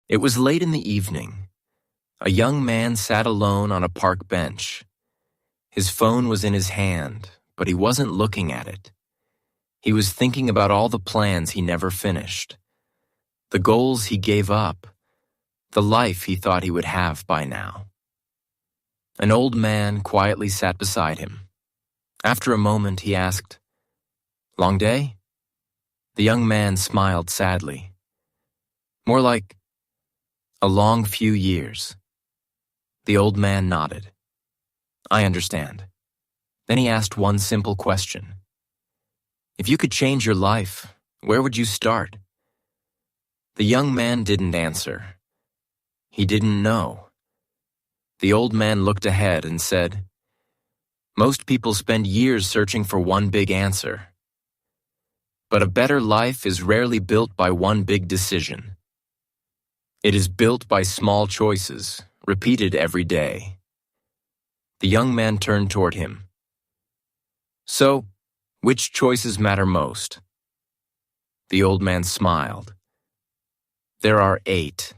It was late in the evening. A young man sat alone on a park bench. His phone was in his hand, but he wasn't looking at it. He was thinking about all the plans he never finished, the goals he gave up, the life he thought he would have by now. An old man quietly sat beside him. After a moment, he asked, "Long day?" The young man smiled sadly. "More like a long few years." The old man nodded. "I understand." Then he asked one simple question. "If you could change your life, where would you start?" The young man didn't answer. He didn't know. The old man looked ahead and said, "Most people spend years searching for one big answer. But a better life is rarely built by one big decision. It is built by small choices, repeated every day." The young man turned toward him. "So, which choices matter most?" The old man smiled. "There are 8.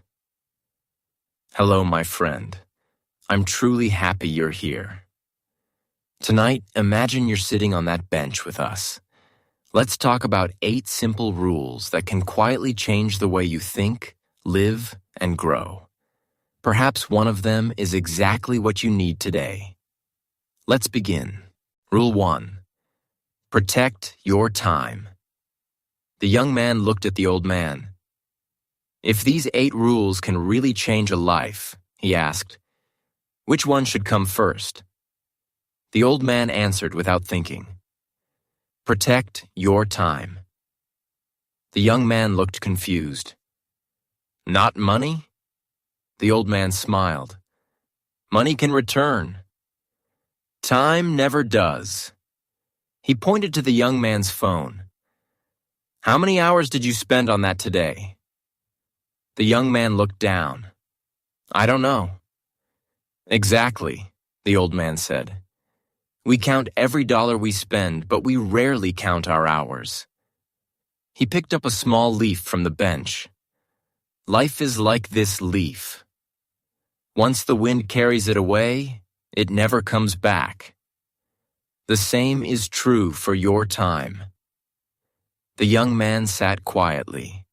Hello, my friend. I'm truly happy you're here. Tonight, imagine you're sitting on that bench with us. Let's talk about 8 simple rules that can quietly change the way you think, live, and grow. Perhaps one of them is exactly what you need today. Let's begin. Rule 1. Protect your time. The young man looked at the old man. "If these 8 rules can really change a life," he asked, "which one should come first?" The old man answered without thinking. "Protect your time." The young man looked confused. "Not money?" The old man smiled. "Money can return. Time never does." He pointed to the young man's phone. "How many hours did you spend on that today?" The young man looked down. "I don't know." "Exactly," the old man said. "We count every dollar we spend, but we rarely count our hours." He picked up a small leaf from the bench. Life is like this leaf. Once the wind carries it away, it never comes back. The same is true for your time. The young man sat quietly.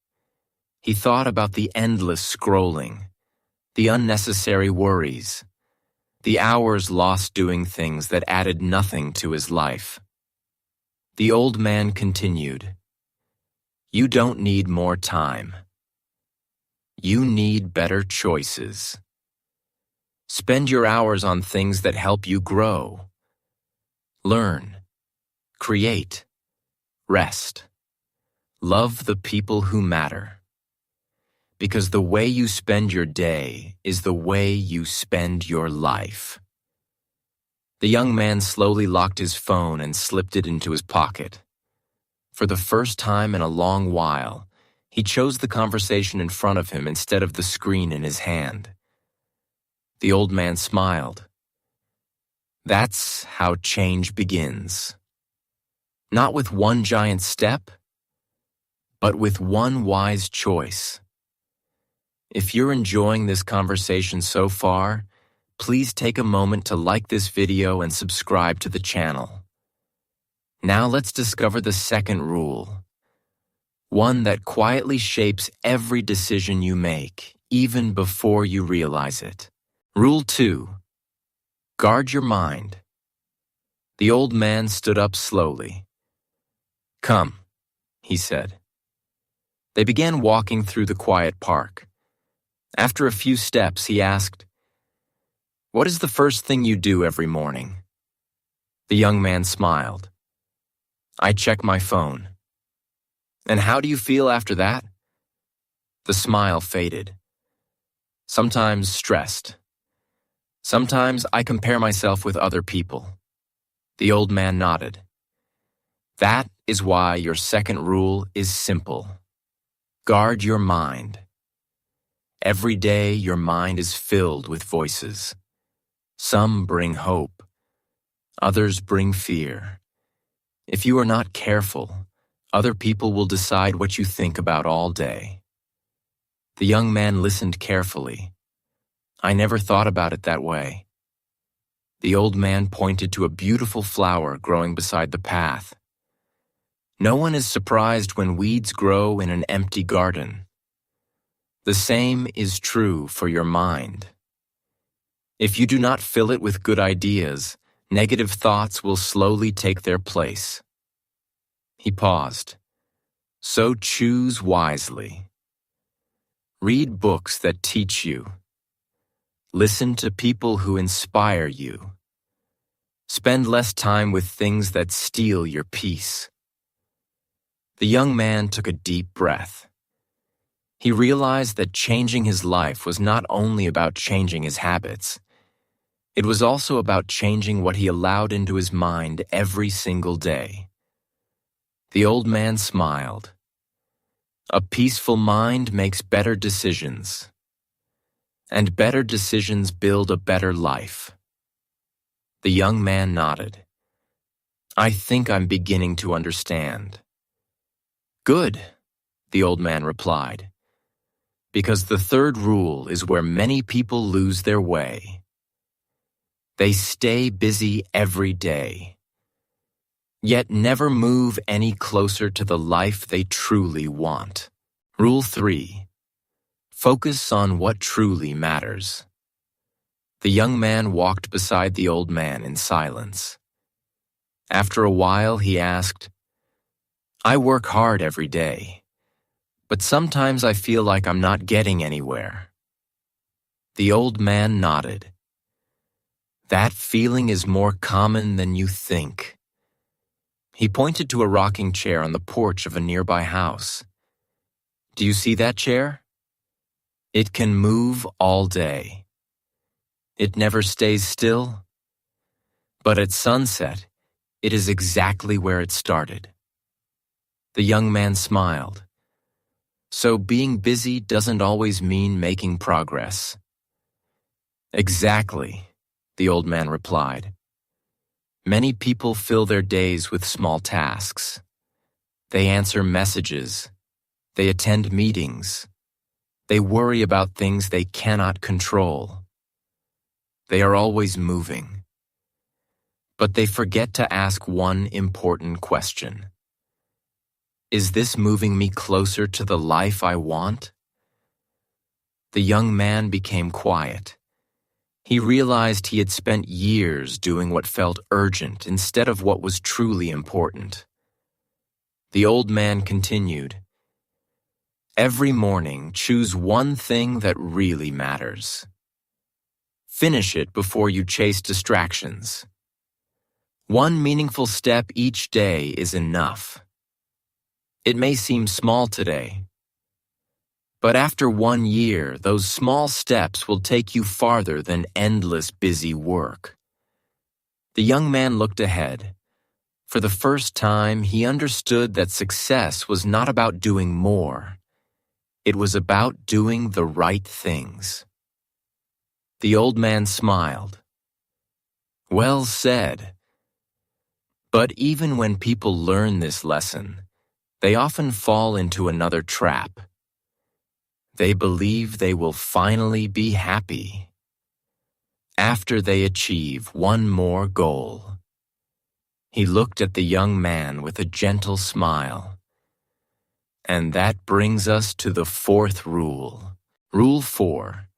He thought about the endless scrolling, the unnecessary worries, the hours lost doing things that added nothing to his life. The old man continued, "You don't need more time. You need better choices. Spend your hours on things that help you grow. Learn, create, rest. Love the people who matter. Because the way you spend your day is the way you spend your life." The young man slowly locked his phone and slipped it into his pocket. For the first time in a long while, he chose the conversation in front of him instead of the screen in his hand. The old man smiled. That's how change begins. Not with one giant step, but with one wise choice. If you're enjoying this conversation so far, please take a moment to like this video and subscribe to the channel. Now let's discover the second rule, one that quietly shapes every decision you make, even before you realize it. Rule 2. Guard your mind. The old man stood up slowly. "Come," he said. They began walking through the quiet park. After a few steps, he asked, "What is the first thing you do every morning?" The young man smiled. "I check my phone." "And how do you feel after that?" The smile faded. "Sometimes stressed. Sometimes I compare myself with other people." The old man nodded. "That is why your second rule is simple. Guard your mind. Every day your mind is filled with voices. Some bring hope. Others bring fear. If you are not careful, other people will decide what you think about all day. The young man listened carefully. I never thought about it that way. The old man pointed to a beautiful flower growing beside the path. No one is surprised when weeds grow in an empty garden. The same is true for your mind. If you do not fill it with good ideas, negative thoughts will slowly take their place. He paused. So choose wisely. Read books that teach you. Listen to people who inspire you. Spend less time with things that steal your peace. The young man took a deep breath. He realized that changing his life was not only about changing his habits. It was also about changing what he allowed into his mind every single day. The old man smiled. A peaceful mind makes better decisions. And better decisions build a better life. The young man nodded. I think I'm beginning to understand. Good, the old man replied. Because the third rule is where many people lose their way. They stay busy every day, yet never move any closer to the life they truly want. Rule 3. Focus on what truly matters. The young man walked beside the old man in silence. After a while, he asked, I work hard every day, but sometimes I feel like I'm not getting anywhere. The old man nodded. That feeling is more common than you think. He pointed to a rocking chair on the porch of a nearby house. Do you see that chair? It can move all day. It never stays still. But at sunset, it is exactly where it started. The young man smiled. So being busy doesn't always mean making progress. Exactly, the old man replied. Many people fill their days with small tasks. They answer messages. They attend meetings. They worry about things they cannot control. They are always moving. But they forget to ask one important question. Is this moving me closer to the life I want? The young man became quiet. He realized he had spent years doing what felt urgent instead of what was truly important. The old man continued, Every morning, choose one thing that really matters. Finish it before you chase distractions. One meaningful step each day is enough. It may seem small today, but after 1 year, those small steps will take you farther than endless busy work. The young man looked ahead. For the first time, he understood that success was not about doing more. It was about doing the right things. The old man smiled. Well said. But even when people learn this lesson, they often fall into another trap. They believe they will finally be happy after they achieve one more goal. He looked at the young man with a gentle smile. And that brings us to the fourth rule. Rule 4.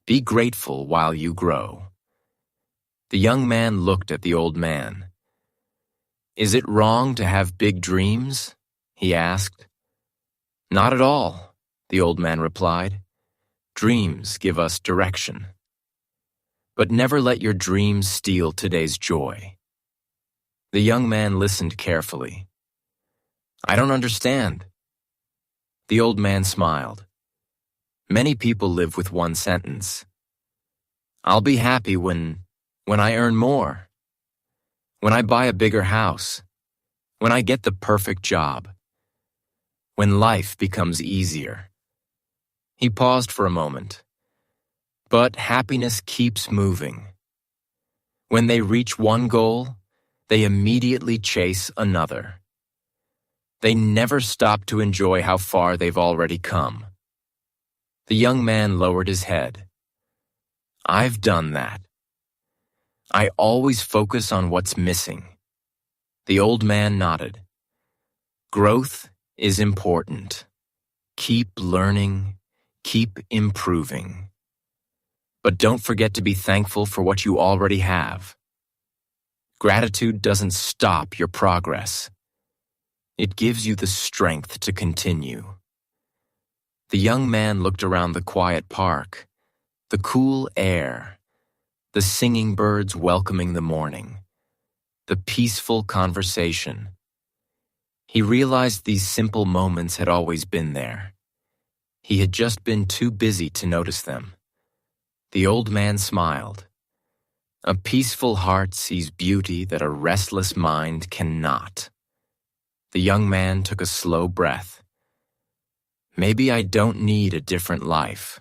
Be grateful while you grow. The young man looked at the old man. Is it wrong to have big dreams? He asked. Not at all, the old man replied. Dreams give us direction. But never let your dreams steal today's joy. The young man listened carefully. I don't understand. The old man smiled. Many people live with one sentence. I'll be happy when I earn more. When I buy a bigger house. When I get the perfect job. When life becomes easier. He paused for a moment. But happiness keeps moving. When they reach one goal, they immediately chase another. They never stop to enjoy how far they've already come. The young man lowered his head. I've done that. I always focus on what's missing. The old man nodded. Growth is important. Keep learning, keep improving. But don't forget to be thankful for what you already have. Gratitude doesn't stop your progress. It gives you the strength to continue. The young man looked around the quiet park, the cool air, the singing birds welcoming the morning, the peaceful conversation. He realized these simple moments had always been there. He had just been too busy to notice them. The old man smiled. A peaceful heart sees beauty that a restless mind cannot. The young man took a slow breath. Maybe I don't need a different life.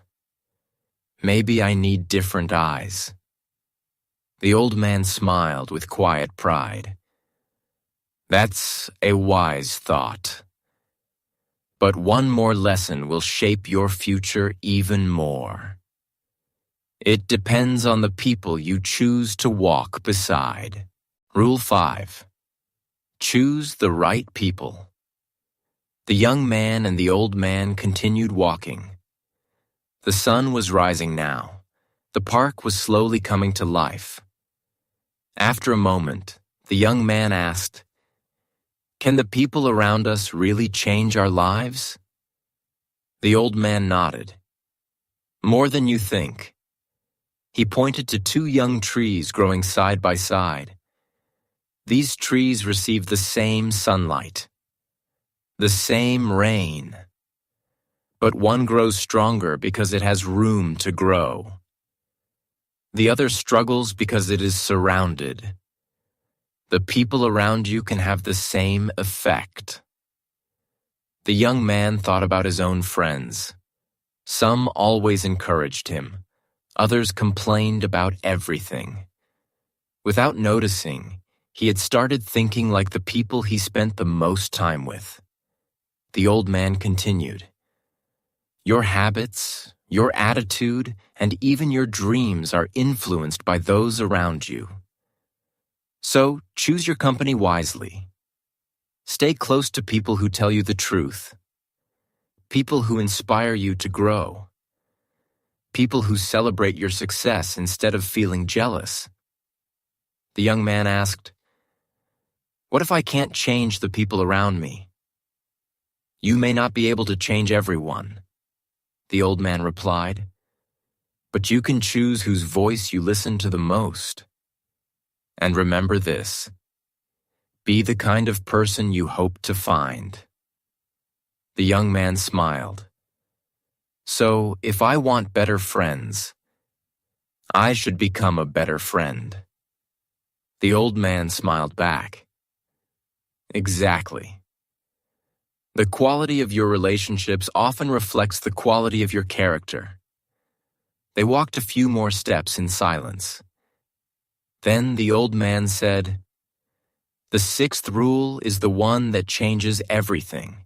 Maybe I need different eyes. The old man smiled with quiet pride. That's a wise thought. But one more lesson will shape your future even more. It depends on the people you choose to walk beside. Rule 5. Choose the right people. The young man and the old man continued walking. The sun was rising now. The park was slowly coming to life. After a moment, the young man asked, "Can the people around us really change our lives?" The old man nodded. "More than you think." He pointed to 2 young trees growing side by side. These trees receive the same sunlight, the same rain, but one grows stronger because it has room to grow. The other struggles because it is surrounded. The people around you can have the same effect. The young man thought about his own friends. Some always encouraged him. Others complained about everything. Without noticing, he had started thinking like the people he spent the most time with. The old man continued. Your habits, your attitude, and even your dreams are influenced by those around you. So, choose your company wisely. Stay close to people who tell you the truth. People who inspire you to grow. People who celebrate your success instead of feeling jealous. The young man asked, "What if I can't change the people around me?" "You may not be able to change everyone," the old man replied, "but you can choose whose voice you listen to the most. And remember this, be the kind of person you hope to find." The young man smiled. "So, if I want better friends, I should become a better friend." The old man smiled back. Exactly. The quality of your relationships often reflects the quality of your character. They walked a few more steps in silence. Then the old man said, "The 6th rule is the one that changes everything.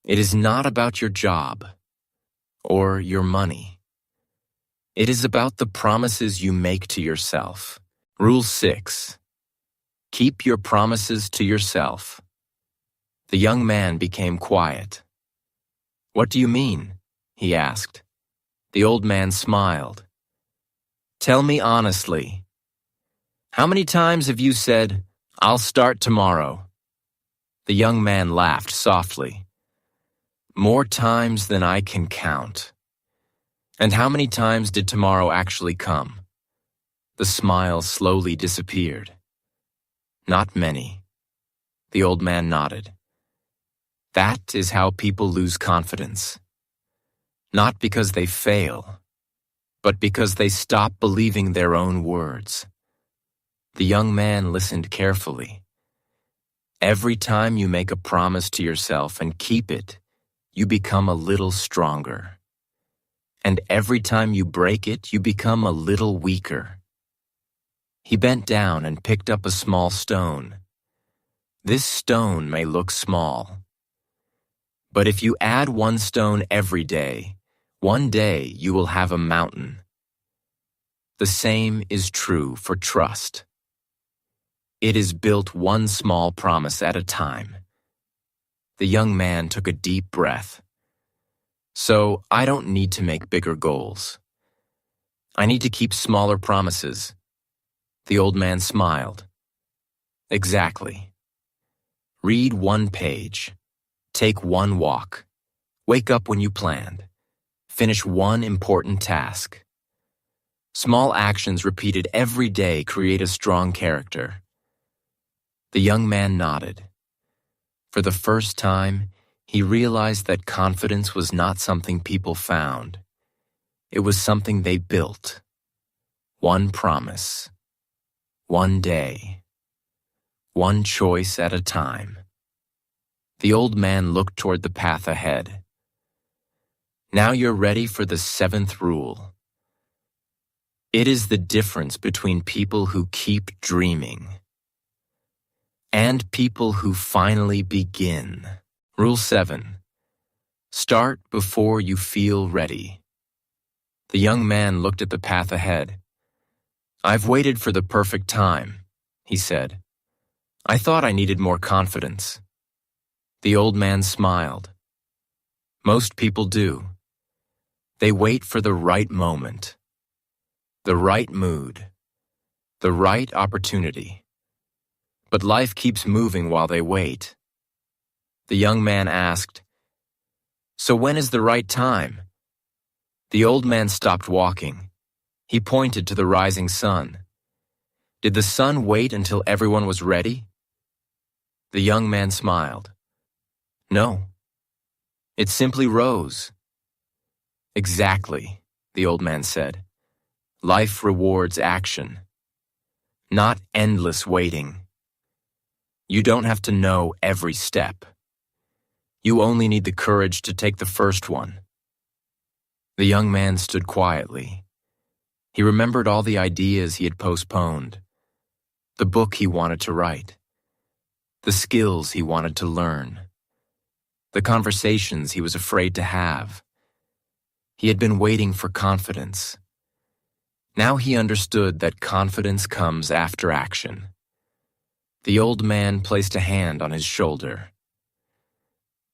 It is not about your job or your money. It is about the promises you make to yourself." Rule 6. Keep your promises to yourself. The young man became quiet. "What do you mean?" he asked. The old man smiled. "Tell me honestly. How many times have you said, 'I'll start tomorrow'?" The young man laughed softly. "More times than I can count." "And how many times did tomorrow actually come?" The smile slowly disappeared. "Not many." The old man nodded. That is how people lose confidence. Not because they fail, but because they stop believing their own words. The young man listened carefully. Every time you make a promise to yourself and keep it, you become a little stronger. And every time you break it, you become a little weaker. He bent down and picked up a small stone. This stone may look small, but if you add 1 stone every day, One day you will have a mountain. The same is true for trust. It is built one small promise at a time. The young man took a deep breath. So I don't need to make bigger goals. I need to keep smaller promises. The old man smiled. Exactly. Read one page. Take one walk. Wake up when you planned. Finish one important task. Small actions repeated every day create a strong character. The young man nodded. For the first time, he realized that confidence was not something people found. It was something they built. One promise. One day. One choice at a time. The old man looked toward the path ahead. Now you're ready for the 7th rule. It is the difference between people who keep dreaming and people who finally begin. Rule 7. Start before you feel ready. The young man looked at the path ahead. I've waited for the perfect time, he said. I thought I needed more confidence. The old man smiled. Most people do. They wait for the right moment, the right mood, the right opportunity. But life keeps moving while they wait. The young man asked, So when is the right time? The old man stopped walking. He pointed to the rising sun. Did the sun wait until everyone was ready? The young man smiled. No. It simply rose. Exactly, the old man said. Life rewards action, not endless waiting. You don't have to know every step. You only need the courage to take the first one. The young man stood quietly. He remembered all the ideas he had postponed, the book he wanted to write, the skills he wanted to learn, the conversations he was afraid to have. He had been waiting for confidence. Now he understood that confidence comes after action. The old man placed a hand on his shoulder.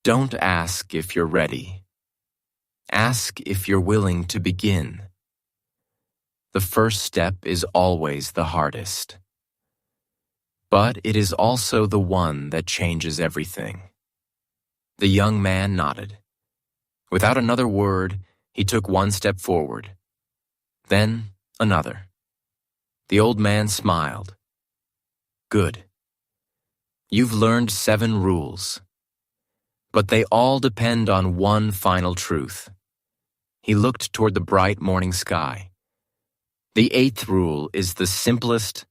Don't ask if you're ready. Ask if you're willing to begin. The first step is always the hardest. But it is also the one that changes everything. The young man nodded. Without another word, he took one step forward. Then another. The old man smiled. Good. You've learned 7 rules. But they all depend on one final truth. He looked toward the bright morning sky. The 8th rule is the simplest,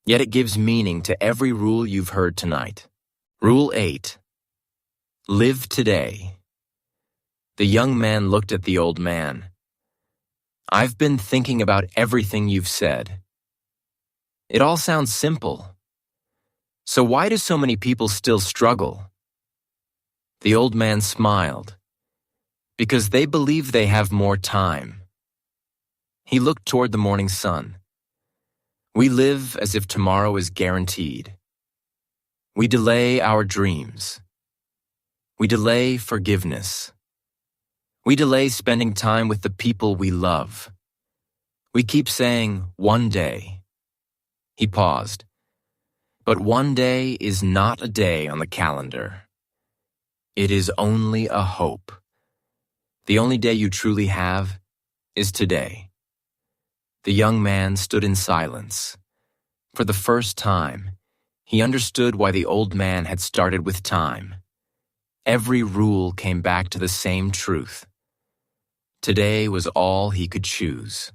yet it gives meaning to every rule you've heard tonight. Rule 8. Live today. The young man looked at the old man. I've been thinking about everything you've said. It all sounds simple. So why do so many people still struggle? The old man smiled. Because they believe they have more time. He looked toward the morning sun. We live as if tomorrow is guaranteed. We delay our dreams. We delay forgiveness. We delay spending time with the people we love. We keep saying, one day. He paused. But one day is not a day on the calendar. It is only a hope. The only day you truly have is today. The young man stood in silence. For the first time, he understood why the old man had started with time. Every rule came back to the same truth. Today was all he could choose.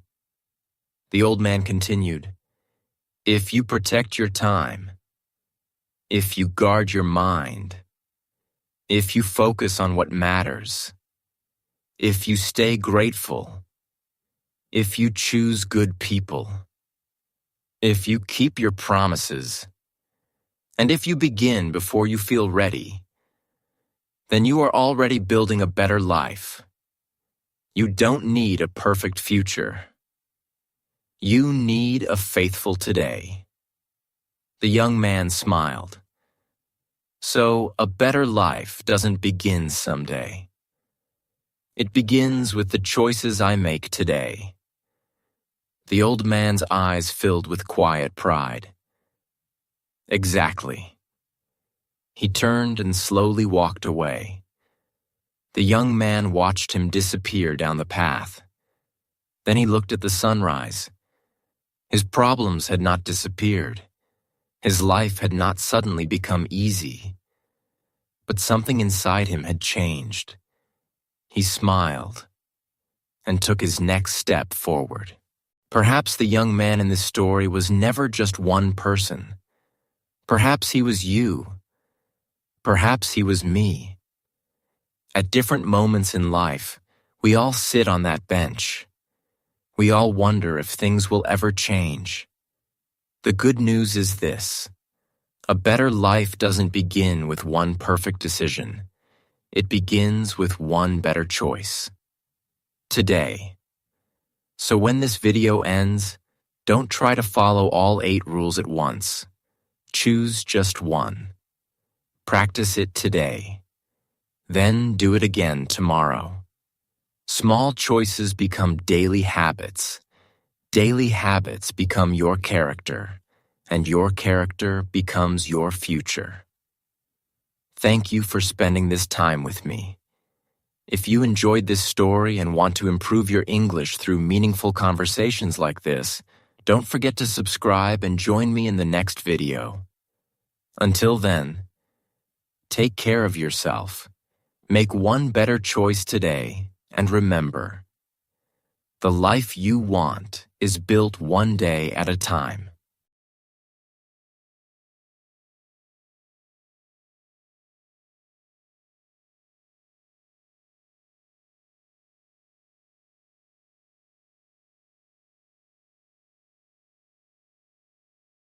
The old man continued, If you protect your time, if you guard your mind, if you focus on what matters, if you stay grateful, if you choose good people, if you keep your promises, and if you begin before you feel ready, then you are already building a better life. You don't need a perfect future. You need a faithful today. The young man smiled. So, a better life doesn't begin someday. It begins with the choices I make today. The old man's eyes filled with quiet pride. Exactly. He turned and slowly walked away. The young man watched him disappear down the path. Then he looked at the sunrise. His problems had not disappeared. His life had not suddenly become easy. But something inside him had changed. He smiled and took his next step forward. Perhaps the young man in this story was never just one person. Perhaps he was you. Perhaps he was me. At different moments in life, we all sit on that bench. We all wonder if things will ever change. The good news is this: a better life doesn't begin with one perfect decision. It begins with one better choice. Today. So when this video ends, don't try to follow all 8 rules at once. Choose just one. Practice it today. Then do it again tomorrow. Small choices become daily habits. Daily habits become your character, and your character becomes your future. Thank you for spending this time with me. If you enjoyed this story and want to improve your English through meaningful conversations like this, don't forget to subscribe and join me in the next video. Until then, take care of yourself. Make one better choice today, and remember, the life you want is built one day at a time.